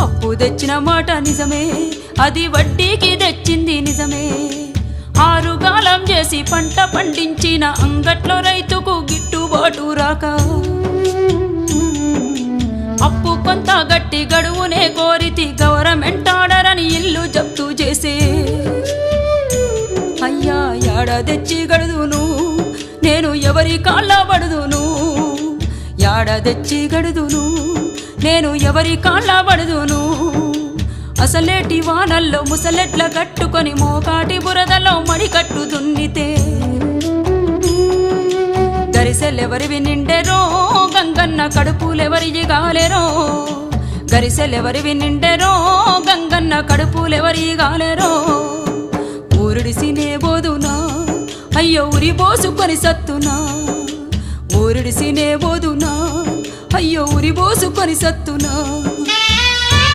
అప్పు తెచ్చిన మాట నిజమే, అది వడ్డీకి తెచ్చింది నిజమే. ఆరుగాలం చేసి పంట పండించిన అంగట్లో రైతుకు గిట్టుబాటు రాక అప్పు కొంత గట్టి గడువునే కోరితి, గవర్నమెంట్ ఆర్డర్ అని ఇల్లు జప్తు చేసే. అయ్యా యాడ తెచ్చి గడుదును నేను, ఎవరి కాళ్ళ పడుదును? యాడ తెచ్చి గడుదును నేను, ఎవరి కాళ్ళ పడుదును? అసలేటి వానల్లో ముసలెట్ల కట్టుకొని మోకాటి బురదలో మడికట్టు దున్నితే గరిసెలెవరివి నిండెరో, గంగన్న కడుపులెవరివి గాలెరో. గరిసెలెవరివి నిండెరో, గంగన్న కడుపులెవరి గాలెరో. ఊరుడిసినే బోదునా, అయ్యో ఉరి పోసుకొని సత్తునా. ఊరుడిసినే బోదునా, అయ్యో ఉరి పోసుకొని సత్తునా.